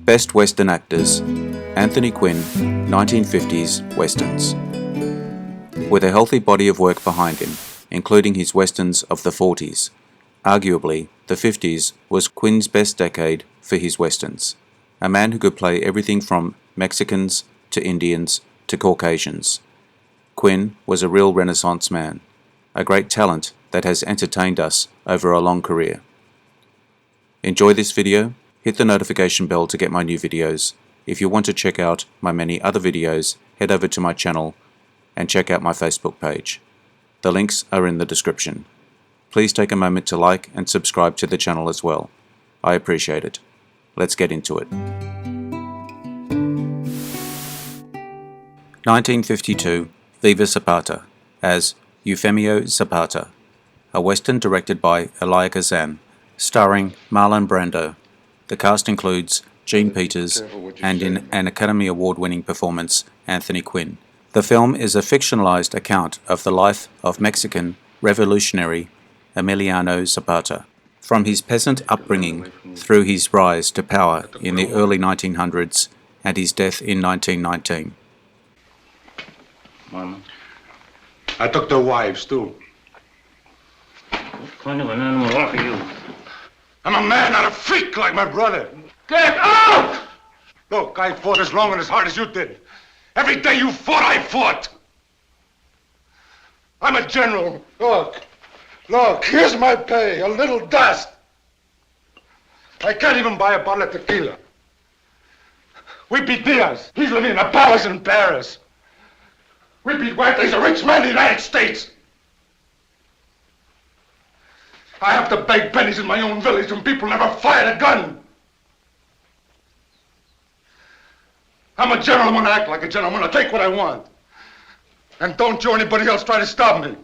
Best Western Actors: Anthony Quinn, 1950s Westerns. With a healthy body of work behind him, including his westerns of the 40s, arguably the 50s was Quinn's best decade for his westerns. A man who could play everything from Mexicans to Indians to Caucasians. Quinn was a real Renaissance man, a great talent that has entertained us over a long career. Enjoy this video, hit the notification bell to get my new videos. If you want to check out my many other videos, head over to my channel and check out my Facebook page. The links are in the description. Please take a moment to like and subscribe to the channel as well. I appreciate it. Let's get into it. 1952, Viva Zapata, as Eufemio Zapata, a western directed by Elia Kazan, starring Marlon Brando. The cast includes Jean Peters and, in an Academy Award-winning performance, Anthony Quinn. The film is a fictionalized account of the life of Mexican revolutionary Emiliano Zapata, from his peasant upbringing through his rise to power in the early 1900s and his death in 1919. Mama. I took their wives, too. What kind of an animal are you? I'm a man, not a freak like my brother. Get out! Look, I fought as long and as hard as you did. Every day you fought, I fought. I'm a general. Look, here's my pay, a little dust. I can't even buy a bottle of tequila. We beat Diaz. He's living in a palace in Paris. We beat White. He's a rich man in the United States. I have to beg pennies in my own village and people never fired a gun. I'm a gentleman, I act like a gentleman, I take what I want. And don't you or anybody else try to stop me.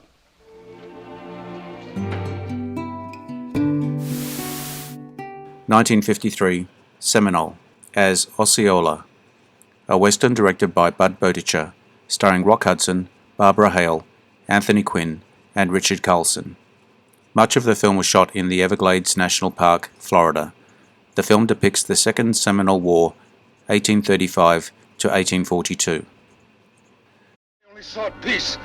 (1953) Seminole, as Osceola, a western directed by Bud Bowditcher, starring Rock Hudson, Barbara Hale, Anthony Quinn, and Richard Carlson. Much of the film was shot in the Everglades National Park, Florida. The film depicts the Second Seminole War, 1835 to 1842. We only sought peace.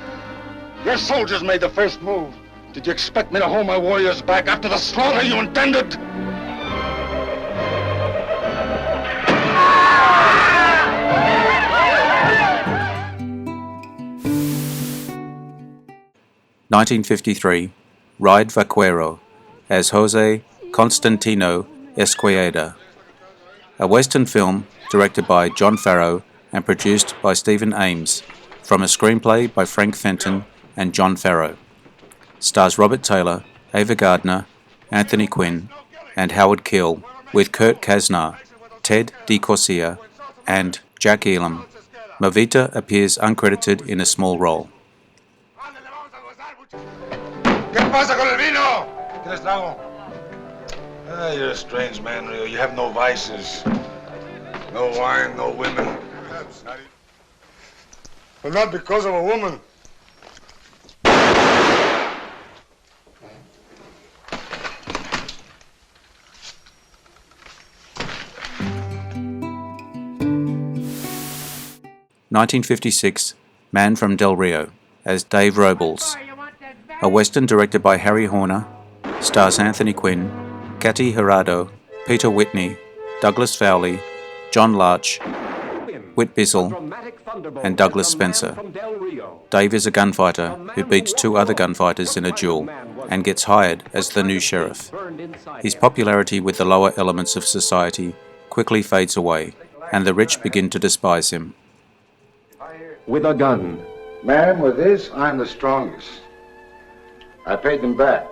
Your soldiers made the first move. Did you expect me to hold my warriors back after the slaughter you intended? (1953) Ride Vaquero, as Jose Constantino Esqueda, a western film directed by John Farrow and produced by Stephen Ames, from a screenplay by Frank Fenton and John Farrow. Stars Robert Taylor, Ava Gardner, Anthony Quinn, and Howard Keel, with Kurt Kasner, Ted DeCorsia, and Jack Elam. Movita appears uncredited in a small role. ¿Qué pasa con el vino? ¿Quieres trago? You're a strange man, Rio. You have no vices. No wine, no women. But not because of a woman. (1956) Man from Del Rio, as Dave Robles, a western directed by Harry Horner, stars Anthony Quinn, Cathy Hirado, Peter Whitney, Douglas Fowley, John Larch, Whit Bissell, and Douglas Spencer. Dave is a gunfighter who beats two other gunfighters in a duel and gets hired as the new sheriff. His popularity with the lower elements of society quickly fades away, and the rich begin to despise him. With a gun. Man, with this, I'm the strongest. I paid them back.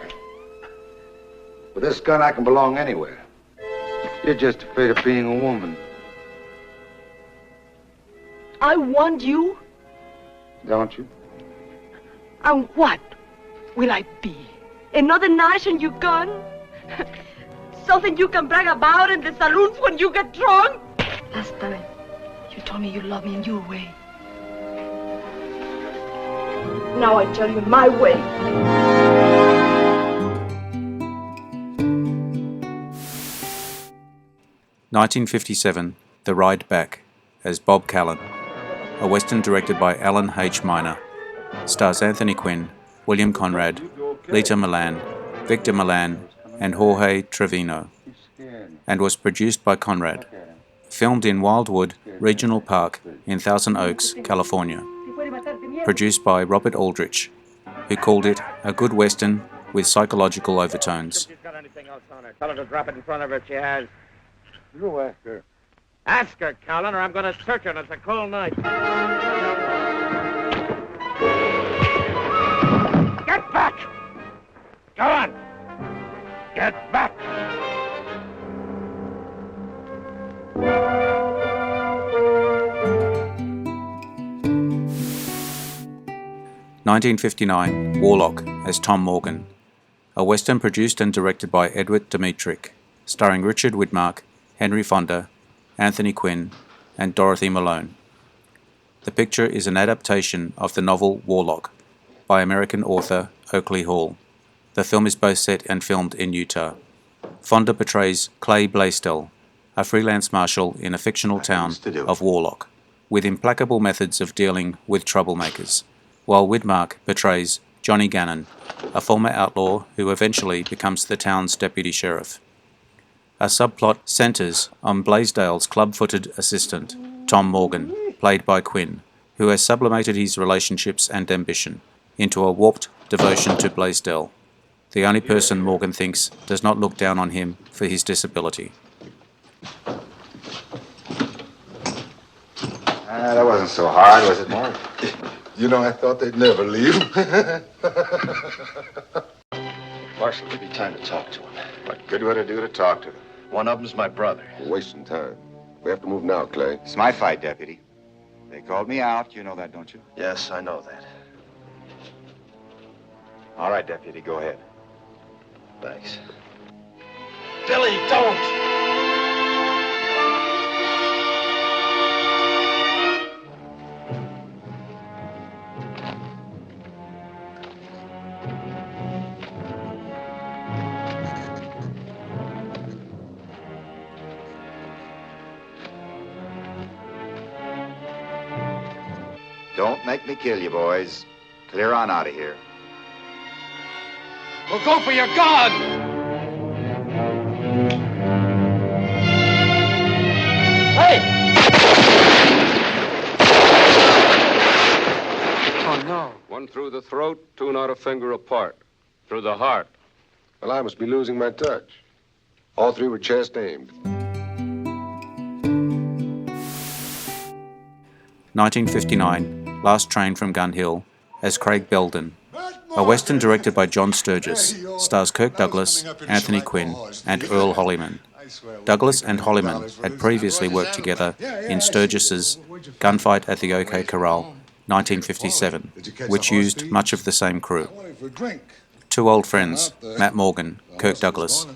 With this gun, I can belong anywhere. You're just afraid of being a woman. I want you. Don't you? And what will I be? Another nation you gun? Something you can brag about in the saloons when you get drunk? Last time, you told me you love me in your way. Now I tell you my way. 1957, The Ride Back, as Bob Callan, a western directed by Alan H. Miner, stars Anthony Quinn, William Conrad, Lita Milan, Victor Milan, and Jorge Trevino, and was produced by Conrad. Filmed in Wildwood Regional Park in Thousand Oaks, California. Produced by Robert Aldrich, who called it a good western with psychological overtones. Tell her to drop it in front of her if she has. You ask her. Ask her, Callan, or I'm going to search her, and it's a cold night. Get back! Go on! Get back! (1959) Warlock as Tom Morgan, a western produced and directed by Edward Dmytryk, starring Richard Widmark, Henry Fonda, Anthony Quinn, and Dorothy Malone. The picture is an adaptation of the novel Warlock by American author Oakley Hall. The film is both set and filmed in Utah. Fonda portrays Clay Blaisdell, a freelance marshal in a fictional town of Warlock, with implacable methods of dealing with troublemakers, while Widmark portrays Johnny Gannon, a former outlaw who eventually becomes the town's deputy sheriff. A subplot centers on Blaisdell's club-footed assistant, Tom Morgan, played by Quinn, who has sublimated his relationships and ambition into a warped devotion to Blaisdell, the only person Morgan thinks does not look down on him for his disability. That wasn't so hard, was it, Mark? You know, I thought they'd never leave. Marshal, give me time to talk to him. What good would it do to talk to them? One of them's my brother. We're wasting time. We have to move now, Clay. It's my fight, Deputy. They called me out. You know that, don't you? Yes, I know that. All right, Deputy, go ahead. Thanks. Billy, don't! Don't make me kill you, boys. Clear on out of here. Well, go for your gun! Hey! Oh, no. One through the throat, two not a finger apart. Through the heart. Well, I must be losing my touch. All three were chest aimed. 1959, Last Train from Gun Hill, as Craig Belden, a western directed by John Sturgis, stars Kirk Douglas, Anthony Quinn, and Earl Holliman. Douglas and Holliman had previously worked together in Sturgis's Gunfight at the OK Corral, 1957, which used much of the same crew. Two old friends, Matt Morgan, Kirk Douglas,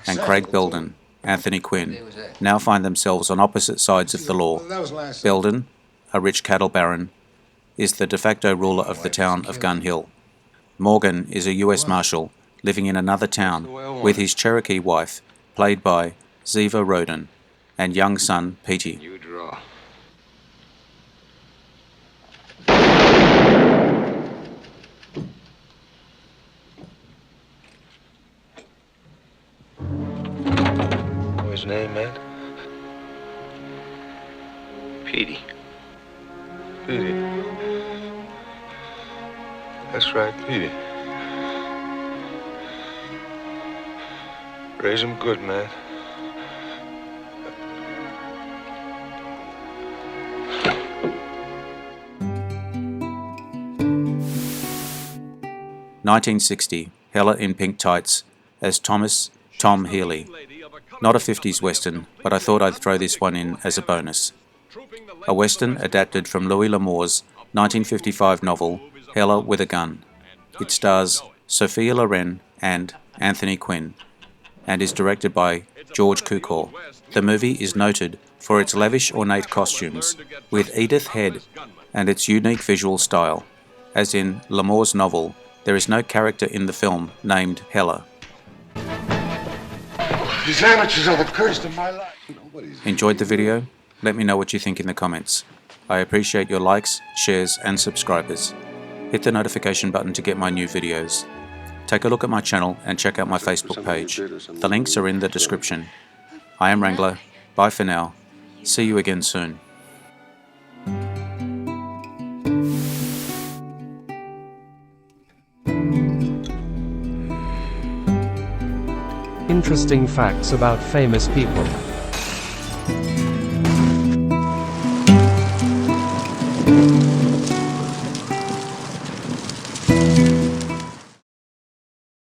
and Craig Belden, Anthony Quinn, now find themselves on opposite sides of the law. Belden, a rich cattle baron, is the de facto ruler of the town of Gun Hill. Morgan is a U.S. Marshal living in another town with his Cherokee wife, played by Ziva Roden, and young son, Petey. You draw. What's his name, man? Petey. Petey. That's right, Petey. Raise him good, man. (1960) Hella in Pink Tights as Thomas Tom Healy. Not a 50s western, but I thought I'd throw this one in as a bonus. A western adapted from Louis L'Amour's 1955 novel Hella with a Gun. It stars Sophia Loren and Anthony Quinn, and is directed by George Cukor. The movie is noted for its lavish ornate costumes, with Edith Head, and its unique visual style. As in L'Amour's novel, there is no character in the film named Hella. These amateurs are the curse of my life. Enjoyed the video? Let me know what you think in the comments. I appreciate your likes, shares and subscribers. Hit the notification button to get my new videos. Take a look at my channel and check out my Facebook page. The links are in the description. I am Wrangler. Bye for now. See you again soon. Interesting facts about famous people.